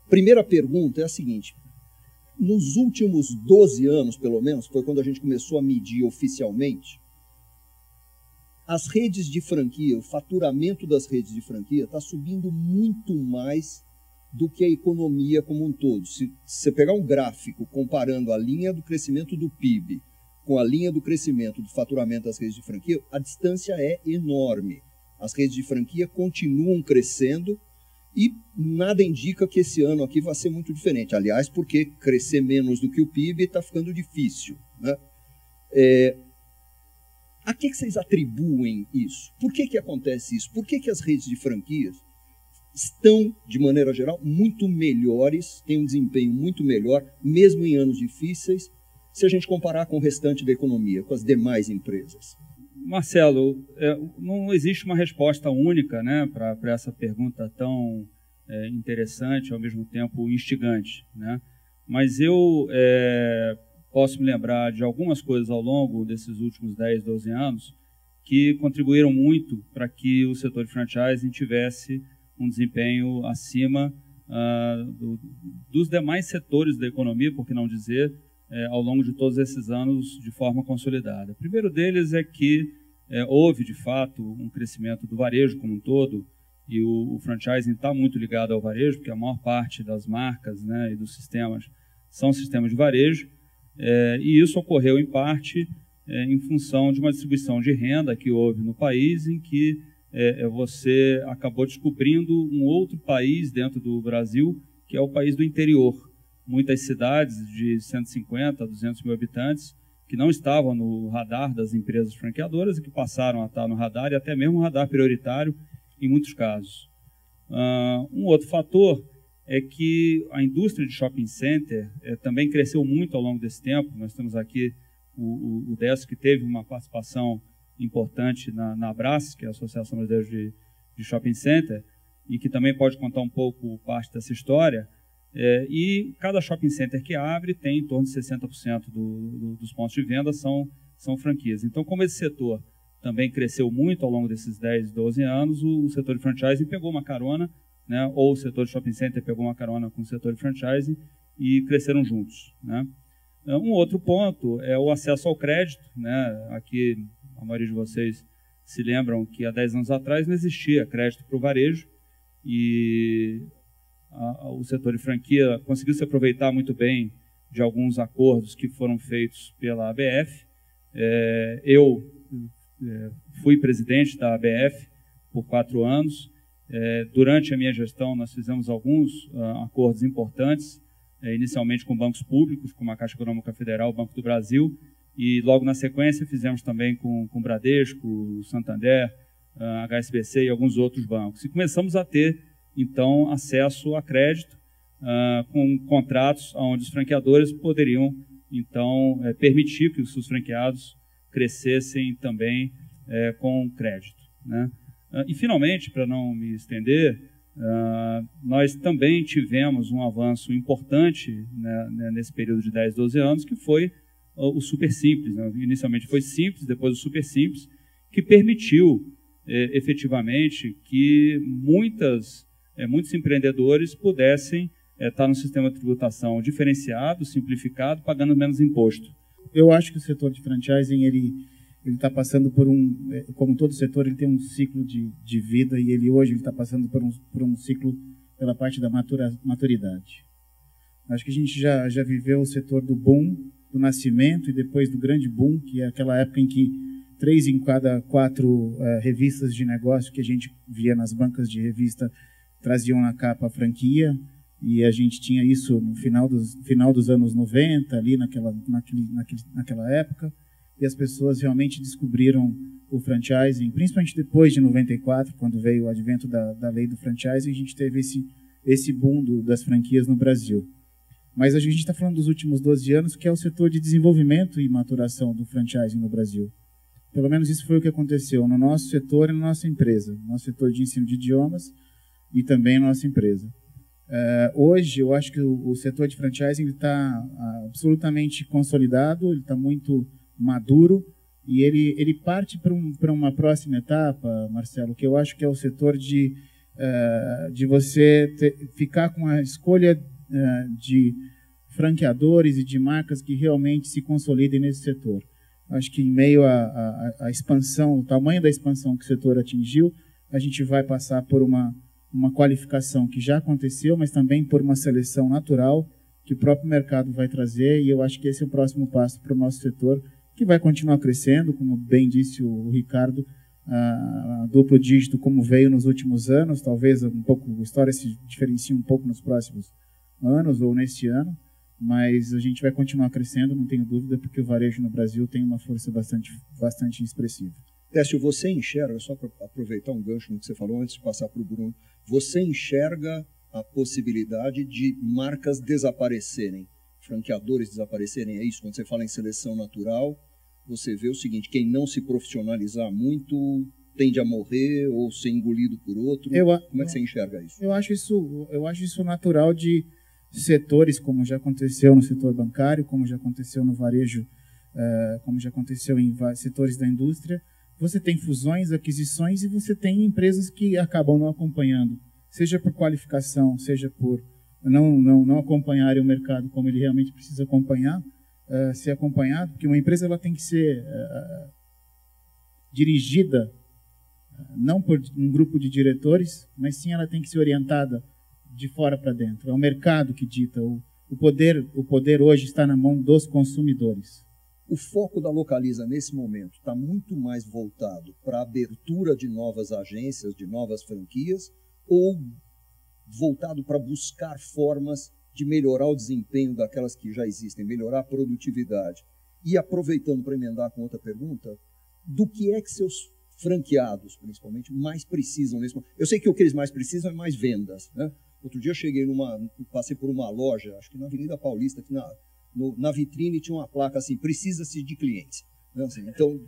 Primeira pergunta é a seguinte: nos últimos 12 anos, pelo menos, foi quando a gente começou a medir oficialmente, as redes de franquia, o faturamento das redes de franquia está subindo muito mais do que a economia como um todo. Se você pegar um gráfico comparando a linha do crescimento do PIB com a linha do crescimento do faturamento das redes de franquia, a distância é enorme. As redes de franquia continuam crescendo e nada indica que esse ano aqui vai ser muito diferente. Aliás, porque crescer menos do que o PIB está ficando difícil, né? A que vocês atribuem isso? Por que acontece isso? Por que as redes de franquias estão, de maneira geral, muito melhores, têm um desempenho muito melhor, mesmo em anos difíceis, se a gente comparar com o restante da economia, com as demais empresas? Marcelo, não existe uma resposta única, né, para essa pergunta tão interessante, ao mesmo tempo instigante, né? Mas eu posso me lembrar de algumas coisas ao longo desses últimos 10, 12 anos que contribuíram muito para que o setor de franchising tivesse um desempenho acima dos demais setores da economia, por que não dizer, ao longo de todos esses anos de forma consolidada. O primeiro deles é que houve, de fato, um crescimento do varejo como um todo, e o franchising está muito ligado ao varejo, porque a maior parte das marcas, né, e dos sistemas são sistemas de varejo, e isso ocorreu, em parte, em função de uma distribuição de renda que houve no país, em que você acabou descobrindo um outro país dentro do Brasil, que é o país do interior. Muitas cidades de 150 a 200 mil habitantes que não estavam no radar das empresas franqueadoras e que passaram a estar no radar, e até mesmo um radar prioritário em muitos casos. Um outro fator é que a indústria de shopping center também cresceu muito ao longo desse tempo. Nós temos aqui o Décio, que teve uma participação importante na ABRAS, que é a Associação Brasileira de Shopping Center, e que também pode contar um pouco parte dessa história. E cada shopping center que abre tem em torno de 60% dos pontos de venda são franquias. Então, como esse setor também cresceu muito ao longo desses 10, 12 anos, o setor de franchising pegou uma carona, né, ou o setor de shopping center pegou uma carona com o setor de franchising e cresceram juntos, né? Um outro ponto é o acesso ao crédito, né? Aqui, a maioria de vocês se lembram que há 10 anos atrás não existia crédito para o varejo, e o setor de franquia conseguiu se aproveitar muito bem de alguns acordos que foram feitos pela ABF. Eu fui presidente da ABF por 4 anos. Durante a minha gestão, nós fizemos alguns acordos importantes, inicialmente com bancos públicos, como a Caixa Econômica Federal, o Banco do Brasil, e logo na sequência fizemos também com o Bradesco, Santander, HSBC e alguns outros bancos. E começamos a ter, então, acesso a crédito com contratos onde os franqueadores poderiam, então, permitir que os seus franqueados crescessem também com crédito, né? E, finalmente, para não me estender, nós também tivemos um avanço importante, né, nesse período de 10, 12 anos, que foi o Super Simples, né? Inicialmente foi Simples, depois o Super Simples, que permitiu efetivamente que muitos empreendedores pudessem estar no sistema de tributação diferenciado, simplificado, pagando menos imposto. Eu acho que o setor de franchising ele está passando por como todo setor, ele tem um ciclo de vida, e ele hoje está passando por um ciclo pela parte da maturidade. Acho que a gente já viveu o setor do boom, do nascimento, e depois do grande boom, que é aquela época em que 3 em cada 4 revistas de negócio que a gente via nas bancas de revista traziam na capa a franquia, e a gente tinha isso no final dos anos 90, ali naquela época, e as pessoas realmente descobriram o franchising, principalmente depois de 94, quando veio o advento da lei do franchising, a gente teve esse boom das franquias no Brasil. Mas a gente está falando dos últimos 12 anos, que é o setor de desenvolvimento e maturação do franchising no Brasil. Pelo menos isso foi o que aconteceu no nosso setor e na nossa empresa, no nosso setor de ensino de idiomas e também na nossa empresa. Hoje, eu acho que o setor de franchising está absolutamente consolidado, ele está muito maduro, e ele parte para uma próxima etapa, Marcelo, que eu acho que é o setor de de você ficar com a escolha de franqueadores e de marcas que realmente se consolidem nesse setor. Acho que em meio à expansão, o tamanho da expansão que o setor atingiu, a gente vai passar por uma qualificação que já aconteceu, mas também por uma seleção natural que o próprio mercado vai trazer, e eu acho que esse é o próximo passo para o nosso setor, que vai continuar crescendo, como bem disse o Ricardo, a duplo dígito como veio nos últimos anos, talvez a história se diferencie um pouco nos próximos anos ou neste ano, mas a gente vai continuar crescendo, não tenho dúvida, porque o varejo no Brasil tem uma força bastante expressiva. Técio, você enxerga, só para aproveitar um gancho no que você falou antes de passar para o Bruno, você enxerga a possibilidade de marcas desaparecerem, franqueadores desaparecerem? É isso? Quando você fala em seleção natural, você vê o seguinte: quem não se profissionalizar muito tende a morrer ou ser engolido por outro. Como é que você enxerga isso? Eu acho isso natural de setores, como já aconteceu no setor bancário, como já aconteceu no varejo, como já aconteceu em setores da indústria. Você tem fusões, aquisições, e você tem empresas que acabam não acompanhando, seja por qualificação, seja por não acompanharem o mercado como ele realmente precisa acompanhar, ser acompanhado, porque uma empresa ela tem que ser dirigida não por um grupo de diretores, mas sim ela tem que ser orientada de fora para dentro. É o mercado que dita. O poder hoje está na mão dos consumidores. O foco da Localiza, nesse momento, está muito mais voltado para a abertura de novas agências, de novas franquias, ou voltado para buscar formas de melhorar o desempenho daquelas que já existem, melhorar a produtividade? E aproveitando para emendar com outra pergunta, do que é que seus franqueados, principalmente, mais precisam nesse momento? Eu sei que o que eles mais precisam é mais vendas, né? Outro dia eu passei por uma loja, acho que na Avenida Paulista, que na vitrine tinha uma placa assim: precisa-se de clientes. Né? Assim, então,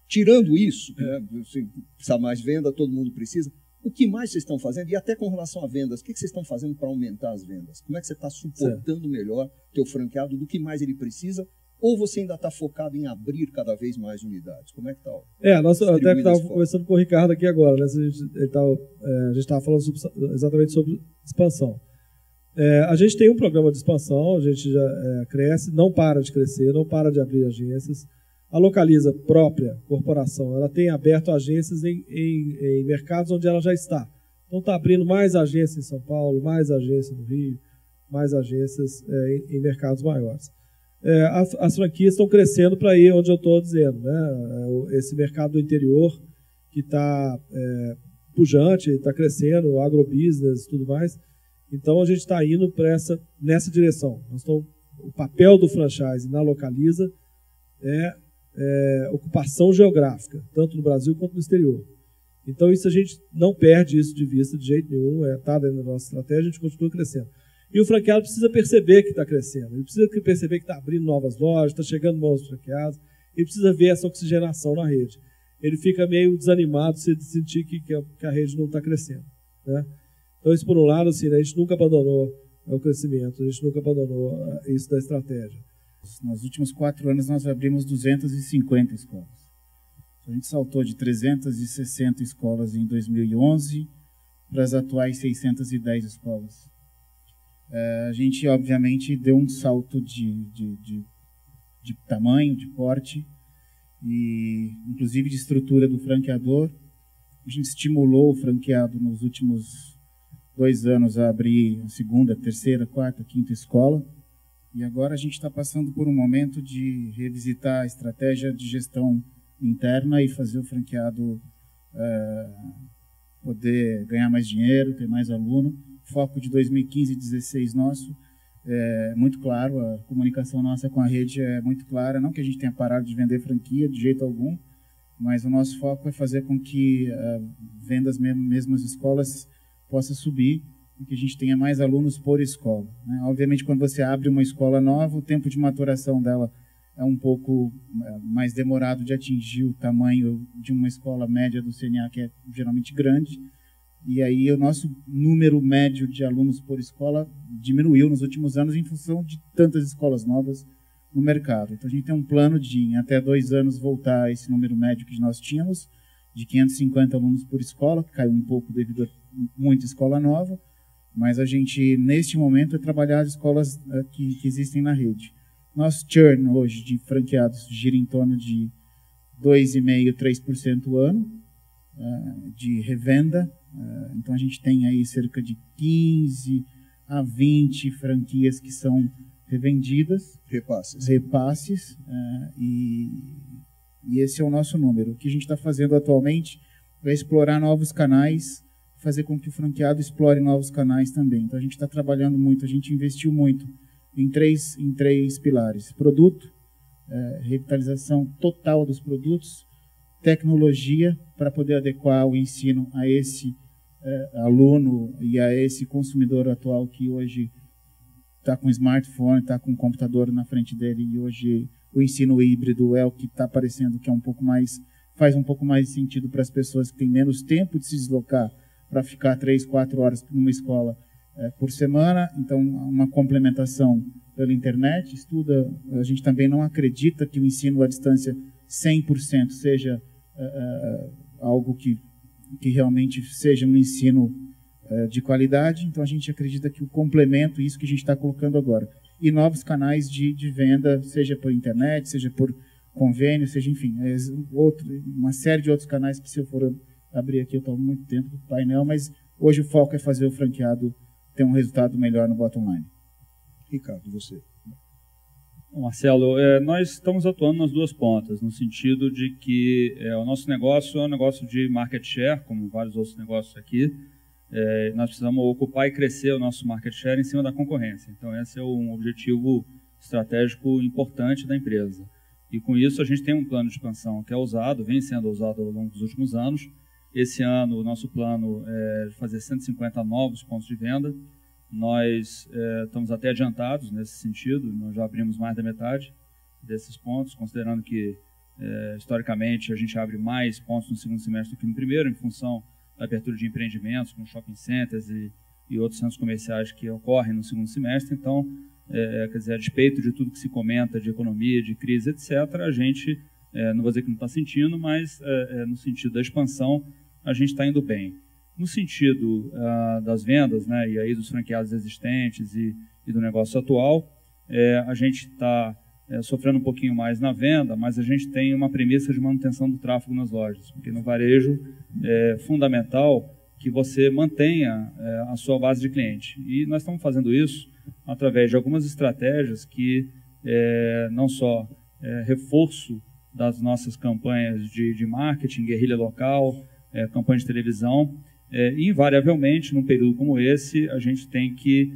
tirando isso, né, assim, precisa mais venda, todo mundo precisa. O que mais vocês estão fazendo? E até com relação a vendas, o que vocês estão fazendo para aumentar as vendas? Como é que você está suportando melhor o teu franqueado, do que mais ele precisa? Ou você ainda está focado em abrir cada vez mais unidades? Como é que está? Eu até estava conversando com o Ricardo aqui agora, né? A gente estava falando exatamente sobre expansão. A gente tem um programa de expansão, a gente já cresce, não para de crescer, não para de abrir agências. A Localiza própria, corporação, ela tem aberto agências em mercados onde ela já está. Então está abrindo mais agências em São Paulo, mais agências no Rio, mais agências em mercados maiores. As franquias estão crescendo para ir onde eu estou dizendo, né? Esse mercado do interior que está pujante, está crescendo, o agrobusiness e tudo mais. Então a gente está indo nessa direção. O papel do franchise na Localiza é ocupação geográfica, tanto no Brasil quanto no exterior. Então isso a gente não perde isso de vista de jeito nenhum, está dentro da nossa estratégia, a gente continua crescendo. E o franqueado precisa perceber que está crescendo, ele precisa perceber que está abrindo novas lojas, está chegando novos franqueados, ele precisa ver essa oxigenação na rede. Ele fica meio desanimado se sentir que a rede não está crescendo, né? Então, isso por um lado, assim, a gente nunca abandonou o crescimento, a gente nunca abandonou isso da estratégia. Nos últimos 4 anos, nós abrimos 250 escolas. A gente saltou de 360 escolas em 2011 para as atuais 610 escolas. A gente, obviamente, deu um salto de tamanho, de porte, e inclusive de estrutura do franqueador. A gente estimulou o franqueado nos últimos 2 anos a abrir a segunda, terceira, quarta, quinta escola. E agora a gente está passando por um momento de revisitar a estratégia de gestão interna e fazer o franqueado poder ganhar mais dinheiro, ter mais aluno. O foco de 2015 e 2016 nosso é muito claro, a comunicação nossa com a rede é muito clara. Não que a gente tenha parado de vender franquia de jeito algum, mas o nosso foco é fazer com que vendas mesmo as escolas possa subir e que a gente tenha mais alunos por escola, né? Obviamente, quando você abre uma escola nova, o tempo de maturação dela é um pouco mais demorado de atingir o tamanho de uma escola média do CNA, que é geralmente grande. E aí o nosso número médio de alunos por escola diminuiu nos últimos anos em função de tantas escolas novas no mercado. Então a gente tem um plano de, em até 2 anos, voltar a esse número médio que nós tínhamos de 550 alunos por escola, que caiu um pouco devido a muita escola nova, mas a gente, neste momento, é trabalhar as escolas que existem na rede. Nosso churn hoje de franqueados gira em torno de 2,5%, 3% ano de revenda. Então, a gente tem aí cerca de 15 a 20 franquias que são revendidas. Repasses. E esse é o nosso número. O que a gente está fazendo atualmente é explorar novos canais, fazer com que o franqueado explore novos canais também. Então, a gente está trabalhando muito, a gente investiu muito em três pilares. Produto, revitalização total dos produtos, tecnologia, para poder adequar o ensino a esse aluno e a esse consumidor atual que hoje está com smartphone, está com computador na frente dele, e hoje o ensino híbrido é o que está aparecendo que é faz um pouco mais de sentido para as pessoas que têm menos tempo de se deslocar para ficar 3, 4 horas numa escola por semana. Então, uma complementação pela internet. A gente também não acredita que o ensino à distância 100% seja algo que realmente seja um ensino de qualidade. Então, a gente acredita que o complemento, isso que a gente está colocando agora, e novos canais de venda, seja por internet, seja por convênio, seja, enfim, uma série de outros canais que, se eu for abrir aqui, eu estou muito tempo no painel, mas hoje o foco é fazer o franqueado ter um resultado melhor no bottom line. Ricardo, você. Marcelo, nós estamos atuando nas duas pontas, no sentido de que o nosso negócio é um negócio de market share, como vários outros negócios aqui. Nós precisamos ocupar e crescer o nosso market share em cima da concorrência. Então, esse é um objetivo estratégico importante da empresa. E, com isso, a gente tem um plano de expansão que é usado, vem sendo usado ao longo dos últimos anos. Esse ano, o nosso plano é fazer 150 novos pontos de venda. Nós estamos até adiantados nesse sentido, nós já abrimos mais da metade desses pontos, considerando que, historicamente, a gente abre mais pontos no segundo semestre do que no primeiro, em função da abertura de empreendimentos, como shopping centers e outros centros comerciais que ocorrem no segundo semestre. Então, quer dizer, a despeito de tudo que se comenta de economia, de crise, etc., a gente, não vou dizer que não está sentindo, mas no sentido da expansão, a gente está indo bem. No sentido das vendas, né, e aí dos franqueados existentes e do negócio atual, a gente está sofrendo um pouquinho mais na venda, mas a gente tem uma premissa de manutenção do tráfego nas lojas, porque no varejo é fundamental que você mantenha a sua base de cliente. E nós estamos fazendo isso através de algumas estratégias que não só reforço das nossas campanhas de marketing, guerrilha local, campanha de televisão, e, invariavelmente, num período como esse, a gente tem que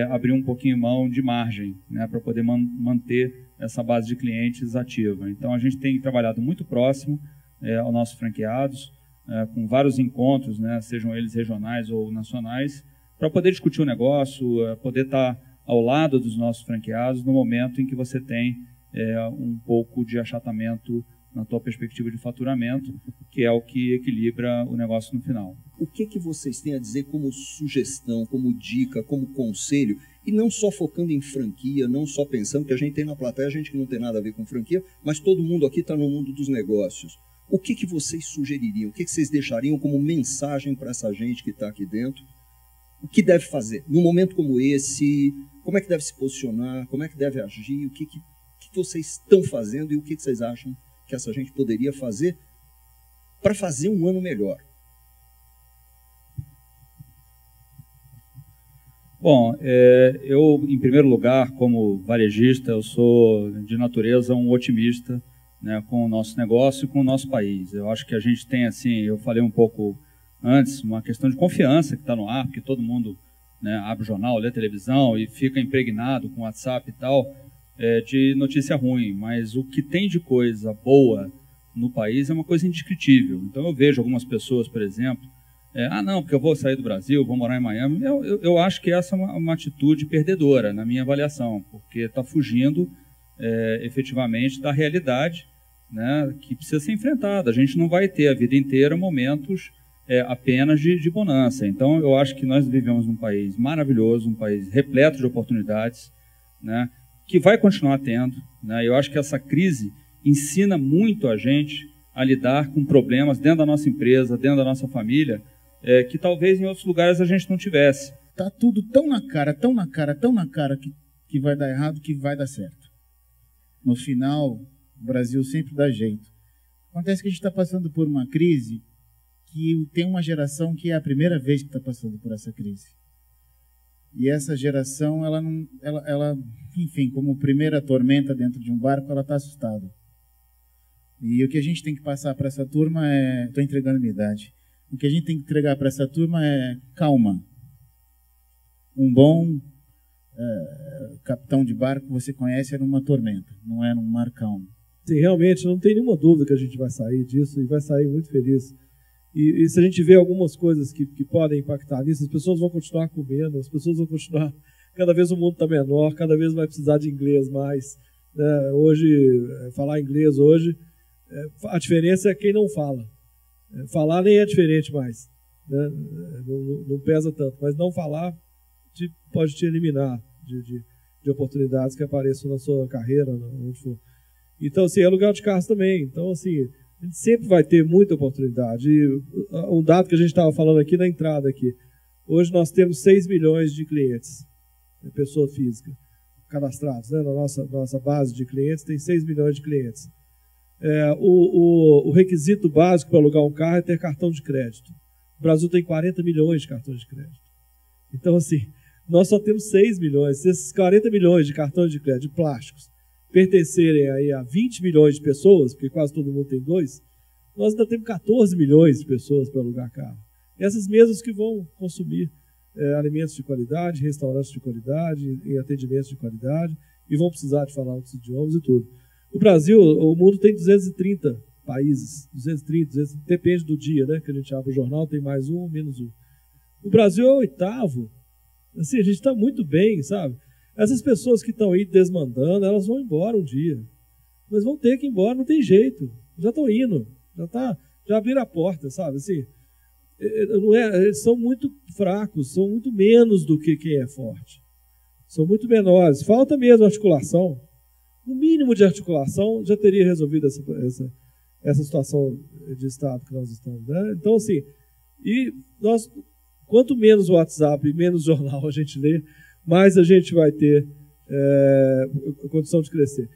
abrir um pouquinho mão de margem, né, para poder manter essa base de clientes ativa. Então, a gente tem trabalhado muito próximo aos nossos franqueados, com vários encontros, né, sejam eles regionais ou nacionais, para poder discutir o negócio, poder estar ao lado dos nossos franqueados no momento em que você tem um pouco de achatamento na tua perspectiva de faturamento, que é o que equilibra o negócio no final. O que vocês têm a dizer como sugestão, como dica, como conselho, e não só focando em franquia, não só pensando que a gente tem na plateia gente que não tem nada a ver com franquia, mas todo mundo aqui está no mundo dos negócios. O que vocês sugeririam, o que vocês deixariam como mensagem para essa gente que está aqui dentro? O que deve fazer num momento como esse? Como é que deve se posicionar? Como é que deve agir? O que vocês estão fazendo e o que vocês acham que essa gente poderia fazer para fazer um ano melhor? Bom, eu, em primeiro lugar, como varejista, eu sou, de natureza, um otimista, né, com o nosso negócio e com o nosso país. Eu acho que a gente tem, assim, eu falei um pouco antes, uma questão de confiança que está no ar, porque todo mundo, né, abre o jornal, lê televisão e fica impregnado com WhatsApp e tal, de notícia ruim, mas o que tem de coisa boa no país é uma coisa indescritível. Então eu vejo algumas pessoas, por exemplo, não, porque eu vou sair do Brasil, vou morar em Miami. Eu acho que essa é uma atitude perdedora, na minha avaliação, porque está fugindo efetivamente da realidade, né, que precisa ser enfrentada. A gente não vai ter a vida inteira momentos apenas de bonança. Então eu acho que nós vivemos num país maravilhoso, um país repleto de oportunidades, né, que vai continuar tendo, né? Eu acho que essa crise ensina muito a gente a lidar com problemas dentro da nossa empresa, dentro da nossa família, que talvez em outros lugares a gente não tivesse. Tá tudo tão na cara, tão na cara, tão na cara que vai dar errado, que vai dar certo. No final, o Brasil sempre dá jeito. Acontece que a gente está passando por uma crise que tem uma geração que é a primeira vez que está passando por essa crise. E essa geração, ela, enfim, como primeira tormenta dentro de um barco, ela está assustada. E o que a gente tem que passar para essa turma é... Estou entregando minha idade. O que a gente tem que entregar para essa turma é calma. Um bom capitão de barco, você conhece, é numa tormenta, não é num mar calmo. Sim, realmente, não tem nenhuma dúvida que a gente vai sair disso e vai sair muito feliz. E se a gente vê algumas coisas que podem impactar nisso, as pessoas vão continuar comendo, as pessoas vão continuar... Cada vez o mundo está menor, cada vez vai precisar de inglês mais. Né? Hoje, falar inglês hoje, a diferença é quem não fala. Falar nem é diferente mais. Né? Não pesa tanto, mas não falar pode te eliminar de oportunidades que apareçam na sua carreira, onde for. Então, assim, é lugar de carros também. Então, assim, a gente sempre vai ter muita oportunidade. E um dado que a gente estava falando aqui na entrada aqui. Hoje nós temos 6 milhões de clientes, pessoa física, cadastrados, né? Na nossa base de clientes tem 6 milhões de clientes. O requisito básico para alugar um carro é ter cartão de crédito. O Brasil tem 40 milhões de cartões de crédito. Então, assim, nós só temos 6 milhões. Se esses 40 milhões de cartões de crédito de plásticos pertencerem aí a 20 milhões de pessoas, porque quase todo mundo tem 2, nós ainda temos 14 milhões de pessoas para alugar carro. Essas mesmas que vão consumir alimentos de qualidade, restaurantes de qualidade, e atendimentos de qualidade, e vão precisar de falar outros idiomas e tudo. O Brasil, o mundo tem 230 países, 230, depende do dia, né, que a gente abre o jornal, tem mais um ou menos um. O Brasil é o 8º. Assim, a gente está muito bem, sabe? Essas pessoas que estão aí desmandando, elas vão embora um dia. Mas vão ter que ir embora, não tem jeito. Já estão indo, já abriram a porta, sabe? Assim, eles são muito fracos, são muito menos do que quem é forte. São muito menores. Falta mesmo articulação. O mínimo de articulação já teria resolvido essa situação de Estado que nós estamos. Né? Então, assim, quanto menos WhatsApp e menos jornal a gente lê, mais a gente vai ter condição de crescer.